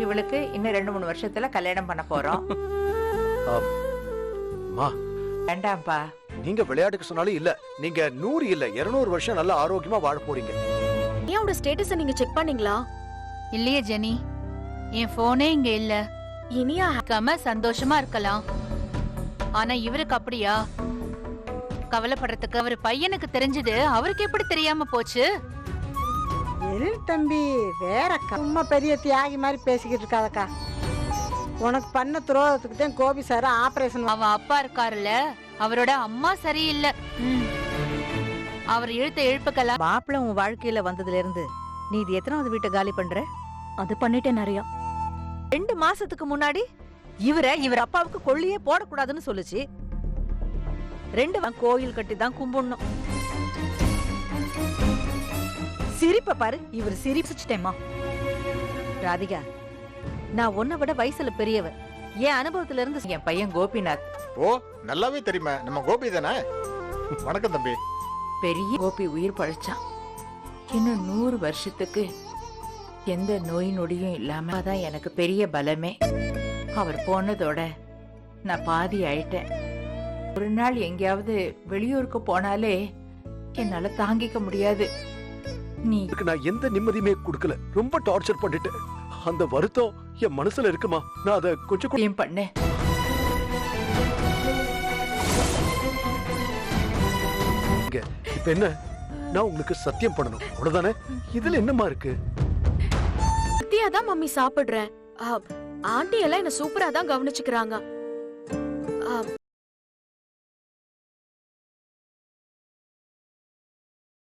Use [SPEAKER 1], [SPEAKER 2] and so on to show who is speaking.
[SPEAKER 1] இவளுக்கு இன்னும் 2-3 வருஷத்துல கல்யாணம் பண்ண போறோம்.
[SPEAKER 2] மா,
[SPEAKER 1] வேண்டாம்ப்பா.
[SPEAKER 2] நீங்க விளையாட்டுக்கு சொன்னாலும் இல்ல, நீங்க 100 இல்ல 200 வருஷம் நல்லா ஆரோக்கியமா வாழ போறீங்க.
[SPEAKER 3] ஏன் அவட ஸ்டேட்டஸ நீங்க செக் பண்ணீங்களா?
[SPEAKER 4] இல்லையே ஜெனி, என் போனே இங்க இல்ல.
[SPEAKER 3] இனியா
[SPEAKER 4] கம சந்தோஷமா இருக்கலாம், ஆனா இவருக்கு அப்படியா? கவலைப்படுறதுக்கு அவர் பையனுக்கு தெரிஞ்சது அவருக்கு எப்படி தெரியாம போச்சு?
[SPEAKER 5] தம்பி வேற சும்மா பெரிய தியாகி மாதிரி பேசிக்கிட்டு இருக்காதக்கா. உனக்கு பண்ண துரோகத்துக்கு தான் கோபி சார் ஆபரேஷன்.
[SPEAKER 4] அவன் அப்பா இருக்காருல்ல, அவரோட அம்மா சரியில்லை. அவர் இழுத்த இழுப்புக்கெல்லாம்
[SPEAKER 6] மாப்பிள்ள உன் வாழ்க்கையில வந்ததுல இருந்து நீ இது எத்தனாவது வீட்டை காலி பண்ற?
[SPEAKER 3] அது பண்ணிட்டேன் நிறைய.
[SPEAKER 6] 2 மாசத்துக்கு முன்னாடி இவர் அப்பாவுக்கு கொள்ளியே போடக்கூடாதுன்னு சொல்லுச்சு. 2 கோயில் கட்டி தான் கும்பிடணும். சிரிப்ப பாரு, இவர் சிரிச்சிட்டேமா. ராதிகா, நான் உன்னை விட வயசுல பெரியவர். என் அனுபவத்துல இருந்து
[SPEAKER 1] என் பையன் கோபிநாத்.
[SPEAKER 7] ஓ, நல்லாவே தெரியுமா, நம்ம கோபி தானே. வணக்கம் தம்பி.
[SPEAKER 1] பெரிய கோபி உயிர் பழைச்சான். இன்னும் 100 வருஷத்துக்கு எந்த நோய் நொடியும் இல்லாம அதான் எனக்கு பெரிய பலமே. அவர் போனதோட நான் பாதி ஆயிட்டேன். ஒரு நாள் எங்கேயாவது வெளியூருக்கு போனாலே என்னால தாங்கிக்க முடியாது. நீ
[SPEAKER 2] நான் எந்த நிம்மதியுமே கொடுக்கல, ரொம்ப டார்ச்சர் பண்ணிட்டேன். அந்த வருத்தம் என் மனசுல இருக்குமா, நான் அதை கொஞ்சம்
[SPEAKER 1] பண்ணேன்.
[SPEAKER 2] இப்ப என்ன, நான் உங்களுக்கு சத்தியம் பண்ணணும் அவ்வளவுதானே? இதுல என்னமா இருக்கு?
[SPEAKER 3] சத்தியா தான் மம்மி சாப்பிடுறேன். ஆண்டி எல்லாம் என்ன சூப்பரா தான் கவனிச்சுக்கிறாங்க.